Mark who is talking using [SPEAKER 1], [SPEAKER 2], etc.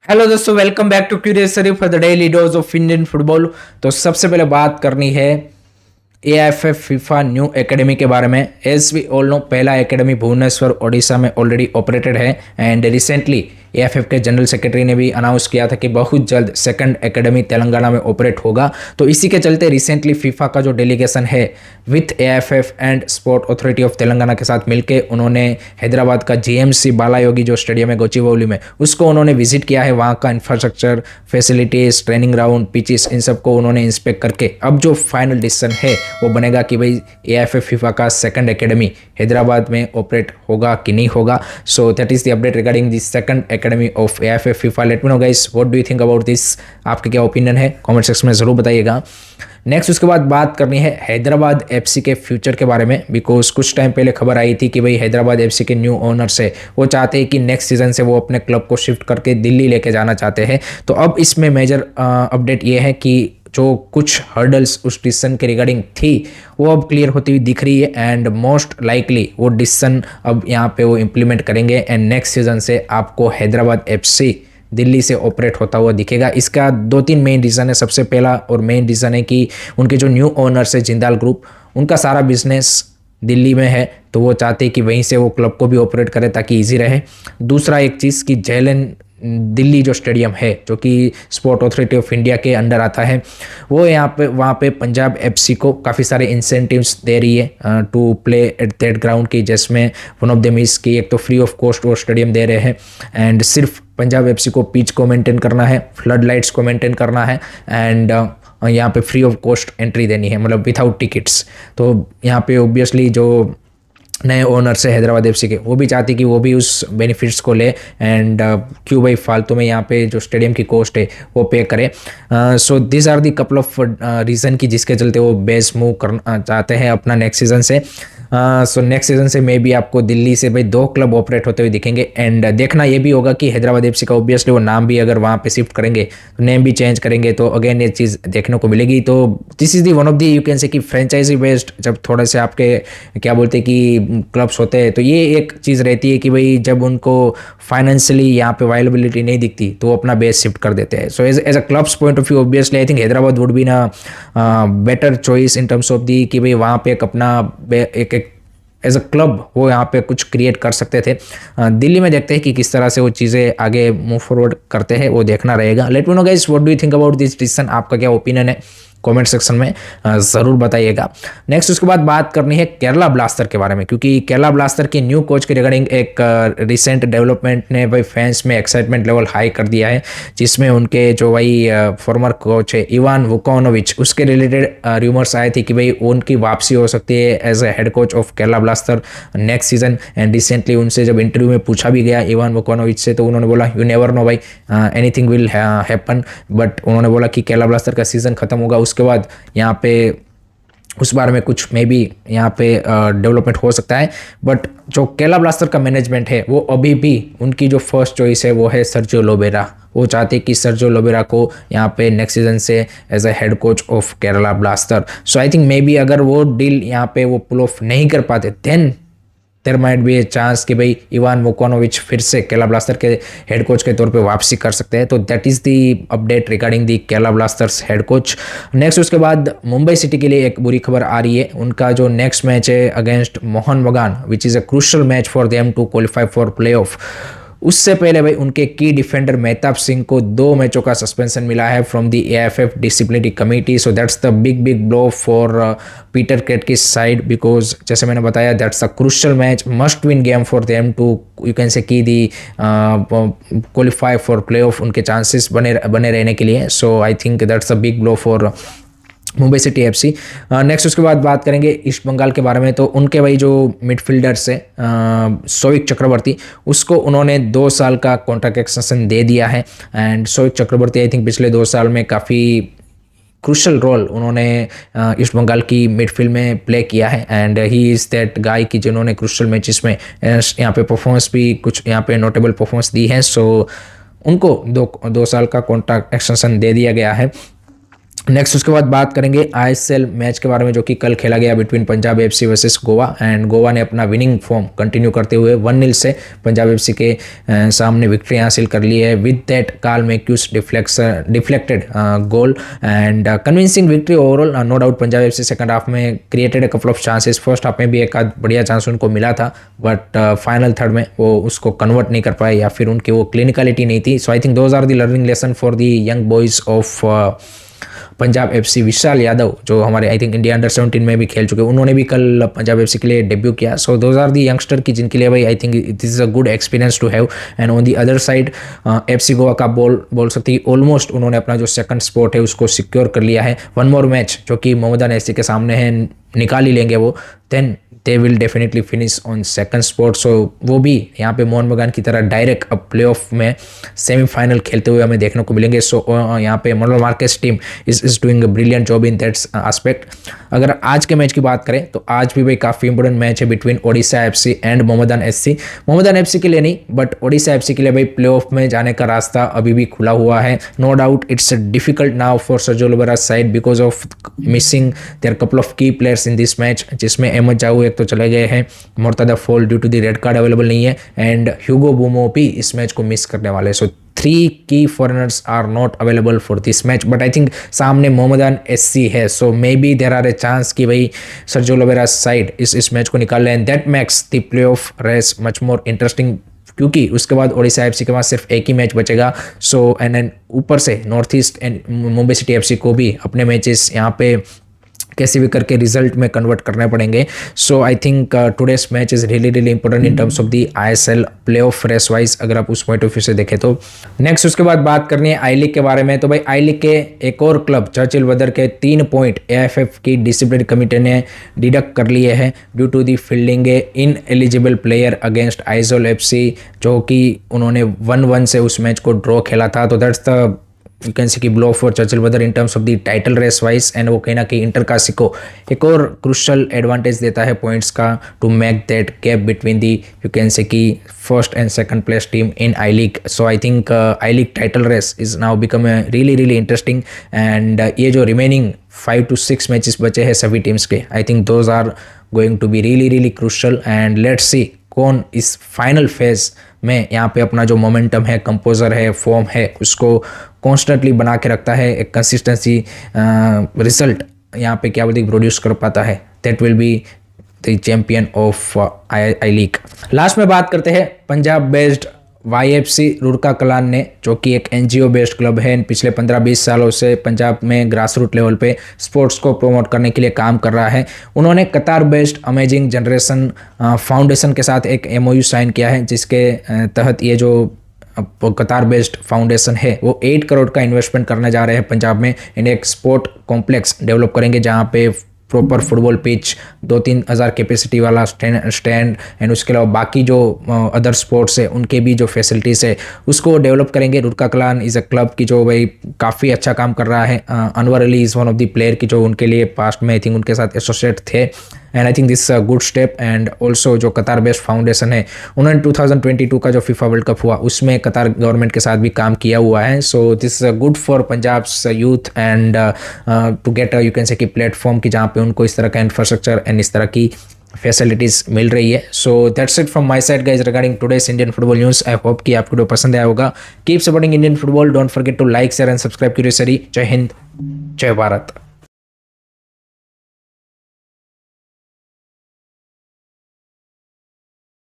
[SPEAKER 1] Hello दोस्तों, welcome back to curious Sharif for the daily dose of Indian football. तो सबसे पहले बात करनी है AIFF फीफा न्यू एकेडमी के बारे में। एज वी ऑल नो, पहला एकेडमी भुवनेश्वर ओडिशा में ऑलरेडी ऑपरेटेड है एंड रिसेंटली AIFF के जनरल सेक्रेटरी ने भी अनाउंस किया था कि बहुत जल्द सेकंड एकेडमी तेलंगाना में ऑपरेट होगा। तो इसी के चलते रिसेंटली फीफा का जो डेलीगेशन है with AIFF and sport authority of Telangana के साथ मिलकर उन्होंने हैदराबाद का GMC बालायोगी जो स्टेडियम है गोचिबौली में, उसको उन्होंने विजिट किया है। वहाँ का infrastructure, facilities, training ground, pitches, इन सबको उन्होंने इंस्पेक्ट करके अब जो फाइनल डिसीजन है वो बनेगा कि भाई AIFF फीफा का सेकंड एकेडमी हैदराबाद में ऑपरेट होगा कि नहीं होगा। So that is the update regarding this second academy of AIFF FIFA. Let me know guys, what do you think about this? आपके क्या ओपिनियन है कमेंट सेक्शन में ज़रूर बताइएगा। नेक्स्ट उसके बाद बात करनी है हैदराबाद FC के फ्यूचर के बारे में, बिकॉज कुछ टाइम पहले खबर आई थी कि भाई हैदराबाद FC के न्यू ओनर्स है, वो चाहते हैं कि नेक्स्ट सीजन से वो अपने क्लब को शिफ्ट करके दिल्ली लेके जाना चाहते हैं। तो अब इसमें मेजर अपडेट ये है कि जो कुछ हर्डल्स उस डिसीजन के रिगार्डिंग थी वो अब क्लियर होती हुई दिख रही है एंड मोस्ट लाइकली वो डिसीजन अब यहाँ पे वो इम्प्लीमेंट करेंगे एंड नेक्स्ट सीजन से आपको हैदराबाद FC दिल्ली से ऑपरेट होता हुआ दिखेगा। इसका दो तीन मेन रीज़न है। सबसे पहला और मेन रीज़न है कि उनके जो न्यू ओनर्स है जिंदाल ग्रुप, उनका सारा बिजनेस दिल्ली में है, तो वो चाहते हैं कि वहीं से वो क्लब को भी ऑपरेट करे ताकि इजी रहे। दूसरा एक चीज़ कि जेलन दिल्ली जो स्टेडियम है जो कि स्पोर्ट अथॉरिटी ऑफ इंडिया के अंडर आता है, वो यहाँ पे वहाँ पे पंजाब FC को काफ़ी सारे इंसेंटिव्स दे रही है to play at that ground की, जिसमें वन ऑफ देम इज कि एक तो फ्री ऑफ कॉस्ट वो स्टेडियम दे रहे हैं एंड सिर्फ पंजाब FC को पिच को मेंटेन करना है, फ्लड लाइट्स को मेंटेन करना है एंड यहाँ पे फ्री ऑफ कॉस्ट एंट्री देनी है, मतलब विदाउट टिकट्स। तो यहाँ पे ऑब्वियसली जो नए ओनर्स है हैदराबाद FC के, वो भी चाहती कि वो भी उस बेनिफिट्स को ले एंड क्यों भाई फालतू में यहाँ पे जो स्टेडियम की कॉस्ट है वो पे करे। So this are the couple of reason की जिसके चलते वो बेस मूव करना चाहते हैं अपना नेक्स्ट सीजन से। सो नेक्स्ट सीजन से मे बी आपको दिल्ली से भाई दो क्लब ऑपरेट होते हुए दिखेंगे एंड देखना ये भी होगा कि हैदराबाद FC का ऑब्वियसली वो नाम भी अगर वहाँ पे शिफ्ट करेंगे तो नेम भी चेंज करेंगे, तो अगेन ये चीज़ देखने को मिलेगी। तो this is the one of the you can से कि फ्रेंचाइजी बेस्ड जब थोड़े से आपके क्या बोलते हैं कि क्लब्स होते हैं, तो ये एक चीज़ रहती है कि भाई जब उनको फाइनेंशियली यहाँ पे वायलेबिलिटी नहीं दिखती तो वो अपना बेस शिफ्ट कर देते हैं। So as a clubs point of view obviously I think Hyderabad would be ना better choice in terms of the कि भाई वहाँ पे एक अपना एक एज अ क्लब वो यहाँ पे कुछ क्रिएट कर सकते थे। दिल्ली में देखते हैं कि किस तरह से वो चीज़ें आगे मूव फॉरवर्ड करते हैं, वो देखना रहेगा। Let me know guys, what do you think about this decision? आपका क्या ओपिनियन है कमेंट सेक्शन में ज़रूर बताइएगा। नेक्स्ट उसके बाद बात करनी है केरला ब्लास्टर के बारे में, क्योंकि केरला ब्लास्टर के न्यू कोच के रिगार्डिंग एक रिसेंट डेवलपमेंट ने भाई फैंस में एक्साइटमेंट लेवल हाई कर दिया है, जिसमें उनके जो भाई फॉर्मर कोच है इवान वुकोनोविच, उसके रिलेटेड र्यूमर्स आए थे कि भाई उनकी वापसी हो सकती है as a head coach of Kerala Blaster next season. And recently उनसे जब इंटरव्यू में पूछा भी गया इवान वुकोनोविच से, तो उन्होंने बोला यू नेवर नो भाई, एनीथिंग विल हैपन, बट उन्होंने बोला कि केरला ब्लास्टर का सीजन खत्म होगा उसके बाद यहाँ पे उस बारे में कुछ मे बी यहाँ पे डेवलपमेंट हो सकता है। बट जो केरला ब्लास्टर का मैनेजमेंट है वो अभी भी उनकी जो फर्स्ट चॉइस है वो है सर्जियो लोबेरा। वो चाहते हैं कि सर्जियो लोबेरा को यहाँ पे नेक्स्ट सीजन से as a head coach of Kerala Blaster. So I think may be अगर वो डील यहाँ पे वो पुल ऑफ नहीं कर पाते then there might be a chance कि भाई इवान वोकोनोविच फिर से केरला ब्लास्टर के हेड कोच के तौर पे वापसी कर सकते हैं। तो that is the update regarding the Kerala Blasters head coach. Next उसके बाद मुंबई सिटी के लिए एक बुरी खबर आ रही है। उनका जो नेक्स्ट मैच है against Mohun Bagan, which is a crucial match for them to qualify for play off, उससे पहले भाई उनके की डिफेंडर मेहताब सिंह को 2 मैचों का सस्पेंशन मिला है from the AIFF disciplinary committee. So that's the big blow for Peter Kate की साइड, बिकॉज जैसे मैंने बताया that's a crucial match, must win game for them to you can say की the qualify for play of, उनके chances बने रहने के लिए। So I think that's a big blow for Mumbai city FC। Next उसके बाद बात करेंगे ईस्ट बंगाल के बारे में। तो उनके भाई जो मिडफील्डर्स है सोविक चक्रवर्ती, उसको उन्होंने 2 साल का कॉन्ट्रैक्ट एक्सटेंशन दे दिया है and Souvik Chakraborty I think पिछले 2 साल में काफ़ी क्रूशल रोल उन्होंने ईस्ट बंगाल की मिडफील्ड में प्ले किया है and he is that guy की जिन्होंने क्रूशल मैचेस में यहाँ पे परफॉर्मेंस भी कुछ यहाँ पे नोटेबल परफॉर्मेंस दी है। सो उनको 2 साल का कॉन्ट्रैक्ट एक्सटेंशन दे दिया गया है। नेक्स्ट उसके बाद बात करेंगे आईएसएल मैच के बारे में जो कि कल खेला गया between Punjab FC versus Goa, and Goa ने अपना विनिंग फॉर्म कंटिन्यू करते हुए 1-0 से पंजाब एफसी के सामने विक्ट्री हासिल कर ली है with that Carl Makus deflected goal and convincing victory overall. No doubt Punjab FC second half में created a couple of chances, first half में भी एक आध बढ़िया चांस उनको मिला था, बट फाइनल थर्ड में वो उसको कन्वर्ट नहीं कर पाए या फिर उनकी वो क्लिनिकलिटी नहीं थी। So I think those are the learning lesson for the young boys of Punjab FC. Vishal Yadav जो हमारे आई थिंक इंडिया अंडर 17 में भी खेल चुके, उन्होंने भी कल पंजाब एफसी के लिए डेब्यू किया। So those are the youngster की जिनके लिए भाई I think this is a good experience to have. And on the other side FC Goa का बोल सकती है ऑलमोस्ट उन्होंने अपना जो सेकंड स्पॉट है उसको सिक्योर कर लिया है। वन मोर मैच जो कि मोहम्मदन एफसी के सामने है, निकाल ही लेंगे वो, then they will definitely finish on second spot. So वो भी यहाँ पे मोहन बगान की तरह डायरेक्ट अब प्लेऑफ में सेमीफाइनल खेलते हुए हमें देखने को मिलेंगे। सो यहाँ पे Manolo Marquez team is doing a brilliant job in that aspect. अगर आज के मैच की बात करें तो आज भी भाई काफ़ी इंपॉर्टेंट मैच है between Odisha FC and Mohammedan FC. Mohammedan FC के लिए नहीं बट ओडिशा एफसी के लिए भाई प्लेऑफ में जाने का रास्ता अभी भी खुला हुआ है। No doubt it's difficult now for Sergio Oliveira side because of missing their couple of key players in this match, जिसमें अहमद जाऊ एक तो चले गए हैं, Mourtada Fall due to the red card available नहीं है, एंड ह्यूगो बुमो भी इस मैच को मिस करने वाले। सो 3 की foreigners are not available for this match, but I think सामने मोहम्मदन एससी है। So maybe there are a chance कि भाई सर्जियो ओलिवेरा साइड इस मैच को निकाल लें, and that makes the play of race much more interesting, क्योंकि उसके बाद ओडिशा एफसी के पास सिर्फ एक ही मैच बचेगा। सो एंड ऊपर से north east and Mumbai city FC को भी अपने मैचेस यहाँ पे कैसे भी करके रिजल्ट में कन्वर्ट करने पड़ेंगे। So I think today's match is really important in terms of the ISL play of race wise, अगर आप उस पॉइंट ऑफ व्यू से देखें तो। नेक्स्ट उसके बाद बात करनी है आई लीग के बारे में। तो भाई आई लीग के एक और क्लब चर्चिल वेदर के 3 पॉइंट एएफएफ की डिसिप्लिन कमेटी ने डिडक्ट कर लिए हैं due to the fielding a ineligible player against Aizawl FC, जो कि उन्होंने 1-1 से उस मैच को ड्रॉ खेला था। तो that's the you can see की blow for Churchill whether in terms of the title race wise, and वो कहीं ना कहीं इंटर कासी को एक और क्रुशियल एडवांटेज देता है पॉइंट्स का to make that gap between the you can say की first and second place team in I League. So I think I League title race is now become really interesting, and ये जो remaining 5 to 6 matches बचे हैं सभी teams के, I think those are going to be really crucial, and let's see कौन इस final phase में यहाँ पे अपना जो मोमेंटम है, कंपोजर है, फॉर्म है, उसको कॉन्स्टेंटली बना के रखता है, एक कंसिस्टेंसी रिजल्ट यहाँ पे क्या बोलते प्रोड्यूस कर पाता है। That will be the champion of I league. Last में बात करते हैं पंजाब बेस्ड YFC रुड़का कलान ने, जो कि एक NGO बेस्ड क्लब है, पिछले 15-20 सालों से पंजाब में ग्रास रूट लेवल पे स्पोर्ट्स को प्रमोट करने के लिए काम कर रहा है। उन्होंने कतार बेस्ड अमेजिंग जनरेशन फाउंडेशन के साथ एक MOU साइन किया है, जिसके तहत ये जो कतार बेस्ड फाउंडेशन है वो 8 करोड़ का इन्वेस्टमेंट करने जा रहे हैं पंजाब में, इन एक स्पोर्ट कॉम्प्लेक्स डेवलप करेंगे जहाँ पे प्रॉपर फुटबॉल पिच, 2-3 हज़ार कैपेसिटी वाला स्टैंड एंड उसके अलावा बाकी जो अदर स्पोर्ट्स है उनके भी जो फैसिलिटीज़ है उसको डेवलप करेंगे। Rurka Kalan is a club की जो भाई काफ़ी अच्छा काम कर रहा है। Anwar Ali is one of the player की जो उनके लिए पास्ट में आई थिंक उनके साथ एसोसिएट थे, and I think this a good step. And also जो कतार बेस्ड फाउंडेशन है उन्होंने 2022 का जो फीफा वर्ल्ड कप हुआ उसमें कतार गवर्नमेंट के साथ भी काम किया हुआ है। So this is good for Punjab's youth and to get you can say की प्लेटफॉर्म की जहाँ पे उनको इस तरह का इंफ्रास्ट्रक्चर एंड इस तरह की फैसिलिटीज़ मिल रही है। So that's it from my side guys regarding today's Indian football news. I hope कि आपको पसंद आया होगा। Keep supporting Indian football, don't forget to like share and subscribe क्यूरियसरी। जय हिंद, जय भारत।